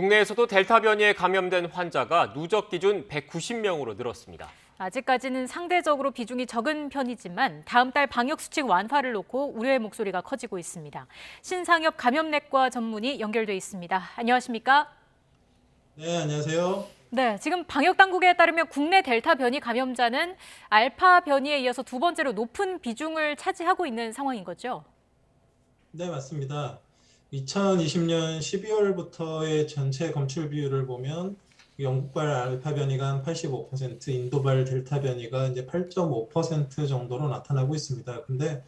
국내에서도 델타 변이에 감염된 환자가 누적 기준 190명으로 늘었습니다. 아직까지는 상대적으로 비중이 적은 편이지만 다음 달 방역 수칙 완화를 놓고 우려의 목소리가 커지고 있습니다. 신상엽 감염내과 전문의 연결돼 있습니다. 안녕하십니까? 네, 안녕하세요. 네, 지금 방역 당국에 따르면 국내 델타 변이 감염자는 알파 변이에 이어서 두 번째로 높은 비중을 차지하고 있는 상황인 거죠? 네, 맞습니다. 2020년 12월부터의 전체 검출 비율을 보면 영국발 알파 변이가 한 85%, 인도발 델타 변이가 이제 8.5% 정도로 나타나고 있습니다. 근데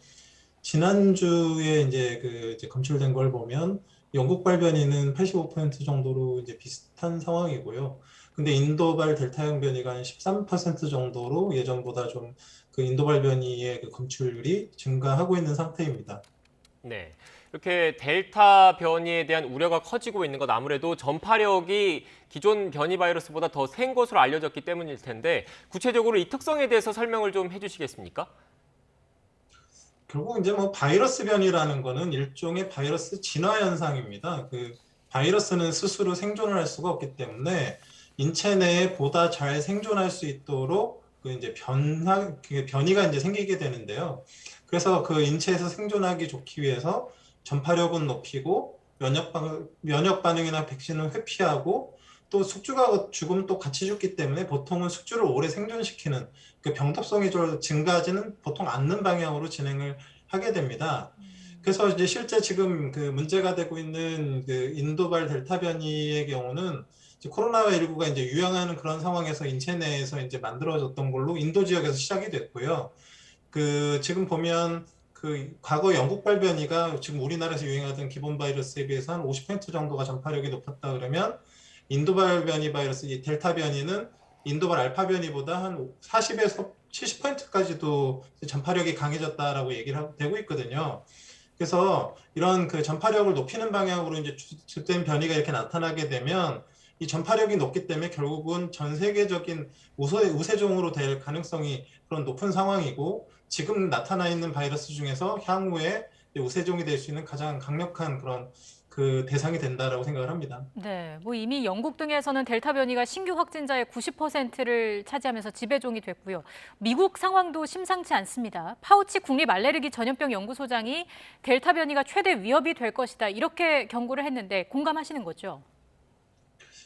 지난주에 이제 검출된 걸 보면 영국발 변이는 85% 정도로 이제 비슷한 상황이고요. 근데 인도발 델타형 변이가 한 13% 정도로 예전보다 좀 그 인도발 변이의 그 검출률이 증가하고 있는 상태입니다. 네, 이렇게 델타 변이에 대한 우려가 커지고 있는 건 아무래도 전파력이 기존 변이 바이러스보다 더 센 것으로 알려졌기 때문일 텐데 구체적으로 이 특성에 대해서 설명을 좀 해주시겠습니까? 결국 이제 뭐 바이러스 변이라는 거는 일종의 바이러스 진화 현상입니다. 그 바이러스는 스스로 생존을 할 수가 없기 때문에 인체 내에 보다 잘 생존할 수 있도록 그 이제 변이가 이제 생기게 되는데요. 그래서 그 인체에서 생존하기 좋기 위해서 전파력은 높이고 면역 반응이나 백신은 회피하고 또 숙주가 죽으면 또 같이 죽기 때문에 보통은 숙주를 오래 생존시키는 그 병독성이 좀 증가하지는 보통 않는 방향으로 진행을 하게 됩니다. 그래서 이제 실제 지금 그 문제가 되고 있는 그 인도발 델타 변이의 경우는 이제 코로나19가 이제 유행하는 그런 상황에서 인체 내에서 이제 만들어졌던 걸로 인도 지역에서 시작이 됐고요. 그 지금 보면 그 과거 영국발 변이가 지금 우리나라에서 유행하던 기본 바이러스에 비해서 한 50% 정도가 전파력이 높았다 그러면 인도발 변이 바이러스, 이 델타 변이는 인도발 알파 변이보다 한 40에서 70%까지도 전파력이 강해졌다라고 얘기를 되고 있거든요. 그래서 이런 그 전파력을 높이는 방향으로 이제 주된 변이가 이렇게 나타나게 되면 이 전파력이 높기 때문에 결국은 전 세계적인 우세종으로 될 가능성이 그런 높은 상황이고 지금 나타나 있는 바이러스 중에서 향후에 우세종이 될 수 있는 가장 강력한 그런 그 대상이 된다라고 생각을 합니다. 네, 뭐 이미 영국 등에서는 델타 변이가 신규 확진자의 90%를 차지하면서 지배종이 됐고요. 미국 상황도 심상치 않습니다. 파우치 국립 알레르기 전염병 연구소장이 델타 변이가 최대 위협이 될 것이다 이렇게 경고를 했는데 공감하시는 거죠?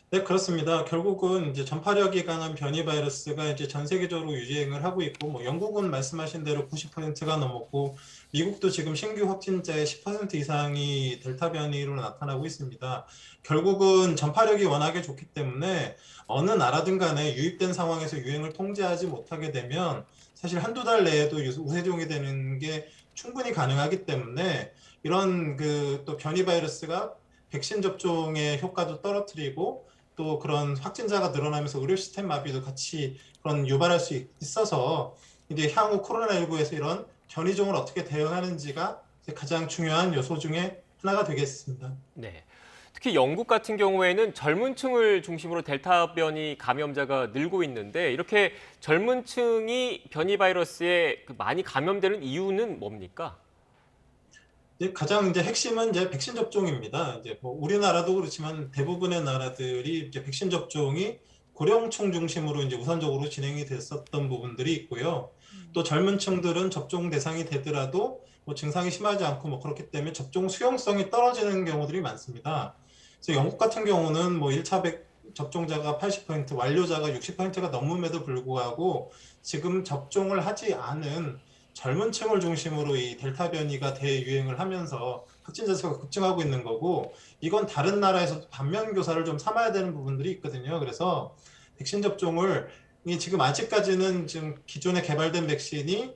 네, 그렇습니다. 결국은 이제 전파력이 강한 변이 바이러스가 이제 전 세계적으로 유행을 하고 있고, 뭐 영국은 말씀하신 대로 90%가 넘었고, 미국도 지금 신규 확진자의 10% 이상이 델타 변이로 나타나고 있습니다. 결국은 전파력이 워낙에 좋기 때문에 어느 나라든 간에 유입된 상황에서 유행을 통제하지 못하게 되면 사실 한두 달 내에도 우세종이 되는 게 충분히 가능하기 때문에 이런 그 또 변이 바이러스가 백신 접종의 효과도 떨어뜨리고 또 그런 확진자가 늘어나면서 의료 시스템 마비도 같이 그런 유발할 수 있어서 이제 향후 코로나19에서 이런 변이종을 어떻게 대응하는지가 가장 중요한 요소 중에 하나가 되겠습니다. 네. 특히 영국 같은 경우에는 젊은 층을 중심으로 델타 변이 감염자가 늘고 있는데 이렇게 젊은 층이 변이 바이러스에 많이 감염되는 이유는 뭡니까? 가장 이제 핵심은 이제 백신 접종입니다. 이제 뭐 우리나라도 그렇지만 대부분의 나라들이 이제 백신 접종이 고령층 중심으로 이제 우선적으로 진행이 됐었던 부분들이 있고요. 또 젊은 층들은 접종 대상이 되더라도 뭐 증상이 심하지 않고 뭐 그렇기 때문에 접종 수용성이 떨어지는 경우들이 많습니다. 그래서 영국 같은 경우는 뭐 1차 접종자가 80%, 완료자가 60%가 넘음에도 불구하고 지금 접종을 하지 않은 젊은 층을 중심으로 이 델타 변이가 대유행을 하면서 확진자 수가 급증하고 있는 거고 이건 다른 나라에서 반면 교사를 좀 삼아야 되는 부분들이 있거든요. 그래서 백신 접종을 지금 아직까지는 지금 기존에 개발된 백신이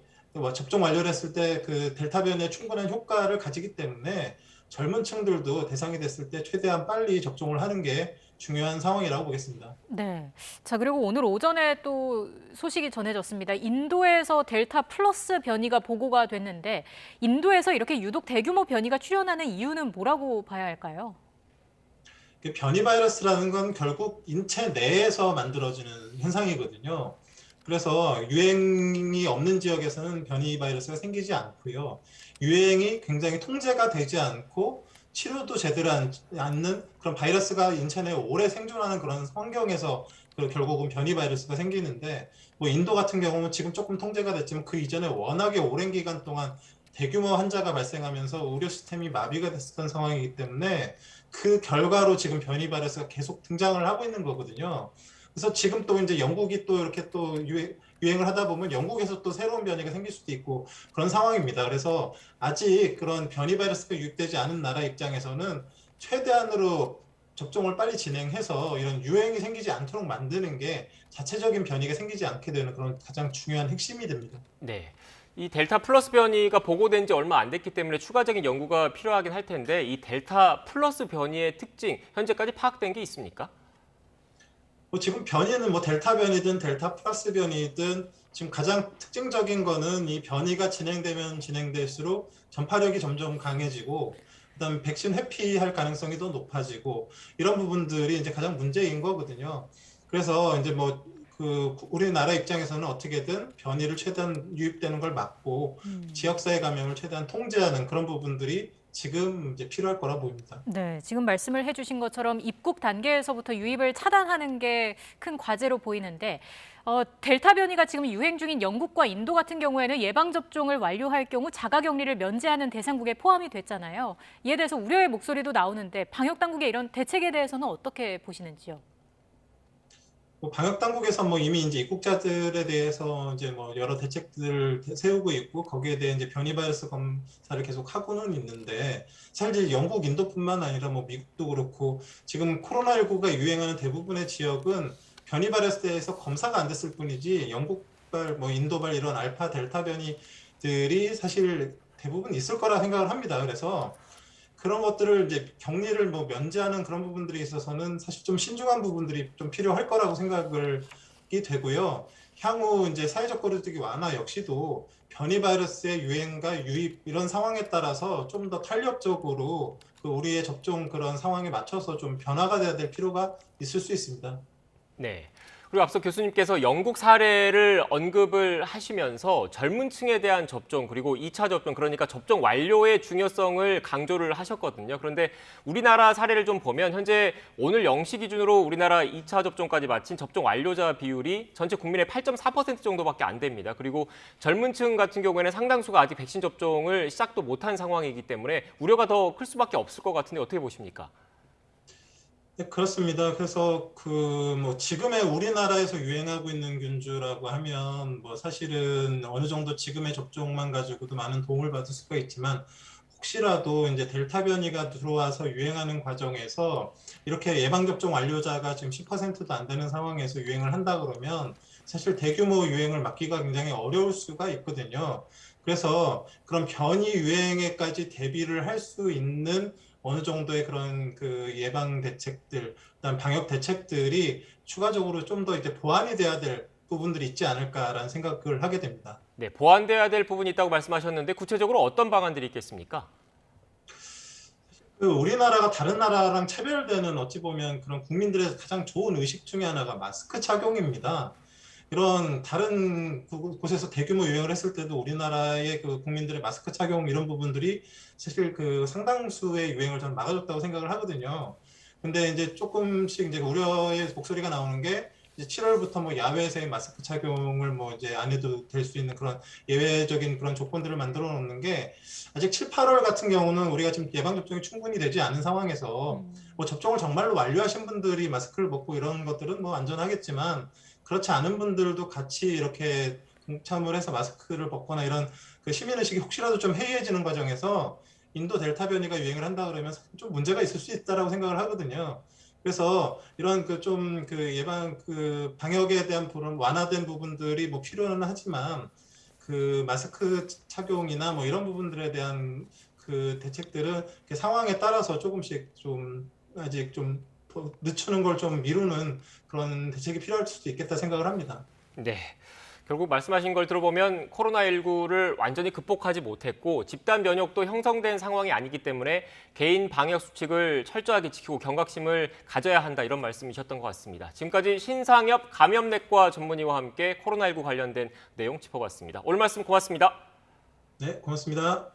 접종 완료를 했을 때 그 델타 변이에 충분한 효과를 가지기 때문에 젊은 층들도 대상이 됐을 때 최대한 빨리 접종을 하는 게 중요한 상황이라고 보겠습니다. 네. 자, 그리고 오늘 오전에 또 소식이 전해졌습니다. 인도에서 델타 플러스 변이가 보고가 됐는데 인도에서 이렇게 유독 대규모 변이가 출현하는 이유는 뭐라고 봐야 할까요? 변이 바이러스라는 건 결국 인체 내에서 만들어지는 현상이거든요. 그래서 유행이 없는 지역에서는 변이 바이러스가 생기지 않고요. 유행이 굉장히 통제가 되지 않고 치료도 제대로 않는 그런 바이러스가 인체 내에 오래 생존하는 그런 환경에서 결국은 변이 바이러스가 생기는데, 뭐 인도 같은 경우는 지금 조금 통제가 됐지만 그 이전에 워낙에 오랜 기간 동안 대규모 환자가 발생하면서 의료 시스템이 마비가 됐었던 상황이기 때문에 그 결과로 지금 변이 바이러스가 계속 등장을 하고 있는 거거든요. 그래서 지금 또 이제 영국이 또 이렇게 또 유행을 하다 보면 영국에서 또 새로운 변이가 생길 수도 있고 그런 상황입니다. 그래서 아직 그런 변이 바이러스가 유입되지 않은 나라 입장에서는 최대한으로 접종을 빨리 진행해서 이런 유행이 생기지 않도록 만드는 게 자체적인 변이가 생기지 않게 되는 그런 가장 중요한 핵심이 됩니다. 네. 이 델타 플러스 변이가 보고된 지 얼마 안 됐기 때문에 추가적인 연구가 필요하긴 할 텐데 이 델타 플러스 변이의 특징 현재까지 파악된 게 있습니까? 뭐 지금 변이는 뭐 델타 변이든 델타 플러스 변이든 지금 가장 특징적인 거는 이 변이가 진행되면 진행될수록 전파력이 점점 강해지고 그다음에 백신 회피할 가능성이 더 높아지고 이런 부분들이 이제 가장 문제인 거거든요. 그래서 이제 뭐 우리나라 입장에서는 어떻게든 변이를 최대한 유입되는 걸 막고 지역사회 감염을 최대한 통제하는 그런 부분들이 지금 이제 필요할 거라 보입니다. 네, 지금 말씀을 해주신 것처럼 입국 단계에서부터 유입을 차단하는 게 큰 과제로 보이는데 델타 변이가 지금 유행 중인 영국과 인도 같은 경우에는 예방접종을 완료할 경우 자가격리를 면제하는 대상국에 포함이 됐잖아요. 이에 대해서 우려의 목소리도 나오는데 방역당국의 이런 대책에 대해서는 어떻게 보시는지요? 뭐 방역 당국에서 뭐 이미 이제 입국자들에 대해서 이제 뭐 여러 대책들을 세우고 있고 거기에 대해 이제 변이 바이러스 검사를 계속 하고는 있는데 사실 영국, 인도뿐만 아니라 뭐 미국도 그렇고 지금 코로나19가 유행하는 대부분의 지역은 변이 바이러스에 대해서 검사가 안 됐을 뿐이지 영국발, 뭐 인도발 이런 알파, 델타 변이들이 사실 대부분 있을 거라 생각을 합니다. 그래서 그런 것들을 이제 격리를 뭐 면제하는 그런 부분들이 있어서는 사실 좀 신중한 부분들이 좀 필요할 거라고 생각이 되고요. 향후 이제 사회적 거리두기 완화 역시도 변이 바이러스의 유행과 유입 이런 상황에 따라서 좀 더 탄력적으로 우리의 접종 그런 상황에 맞춰서 좀 변화가 돼야 될 필요가 있을 수 있습니다. 네. 그리고 앞서 교수님께서 영국 사례를 언급을 하시면서 젊은 층에 대한 접종 그리고 2차 접종 그러니까 접종 완료의 중요성을 강조를 하셨거든요. 그런데 우리나라 사례를 좀 보면 현재 오늘 0시 기준으로 우리나라 2차 접종까지 마친 접종 완료자 비율이 전체 국민의 8.4% 정도밖에 안 됩니다. 그리고 젊은 층 같은 경우에는 상당수가 아직 백신 접종을 시작도 못한 상황이기 때문에 우려가 더 클 수밖에 없을 것 같은데 어떻게 보십니까? 네, 그렇습니다. 그래서 뭐 지금의 우리나라에서 유행하고 있는 균주라고 하면 뭐 사실은 어느 정도 지금의 접종만 가지고도 많은 도움을 받을 수가 있지만 혹시라도 이제 델타 변이가 들어와서 유행하는 과정에서 이렇게 예방접종 완료자가 지금 10%도 안 되는 상황에서 유행을 한다 그러면 사실 대규모 유행을 막기가 굉장히 어려울 수가 있거든요. 그래서 그런 변이 유행에까지 대비를 할 수 있는 어느 정도의 그런 예방 대책들, 그다음 방역 대책들이 추가적으로 좀 더 이제 보완이 돼야 될 부분들이 있지 않을까라는 생각을 하게 됩니다. 네, 보완돼야 될 부분이 있다고 말씀하셨는데 구체적으로 어떤 방안들이 있겠습니까? 우리나라가 다른 나라랑 차별되는 어찌 보면 그런 국민들의 가장 좋은 의식 중에 하나가 마스크 착용입니다. 이런 다른 곳에서 대규모 유행을 했을 때도 우리나라의 국민들의 마스크 착용 이런 부분들이 사실 상당수의 유행을 저는 막아줬다고 생각을 하거든요. 근데 이제 조금씩 이제 우려의 목소리가 나오는 게 이제 7월부터 뭐 야외에서의 마스크 착용을 뭐 이제 안 해도 될 수 있는 그런 예외적인 그런 조건들을 만들어 놓는 게 아직 7, 8월 같은 경우는 우리가 지금 예방 접종이 충분히 되지 않은 상황에서 뭐 접종을 정말로 완료하신 분들이 마스크를 벗고 이런 것들은 뭐 안전하겠지만 그렇지 않은 분들도 같이 이렇게 동참을 해서 마스크를 벗거나 이런 시민의식이 혹시라도 좀 해이해지는 과정에서 인도 델타 변이가 유행을 한다 그러면 좀 문제가 있을 수 있다라고 생각을 하거든요. 그래서 이런 예방 방역에 대한 그런 완화된 부분들이 뭐 필요는 하지만 마스크 착용이나 뭐 이런 부분들에 대한 대책들은 상황에 따라서 조금씩 좀 아직 좀 늦추는 걸 좀 미루는 그런 대책이 필요할 수도 있겠다 생각을 합니다. 네. 결국 말씀하신 걸 들어보면 코로나19를 완전히 극복하지 못했고 집단 면역도 형성된 상황이 아니기 때문에 개인 방역 수칙을 철저하게 지키고 경각심을 가져야 한다 이런 말씀이셨던 것 같습니다. 지금까지 신상엽 감염내과 전문의와 함께 코로나19 관련된 내용 짚어봤습니다. 오늘 말씀 고맙습니다. 네, 고맙습니다.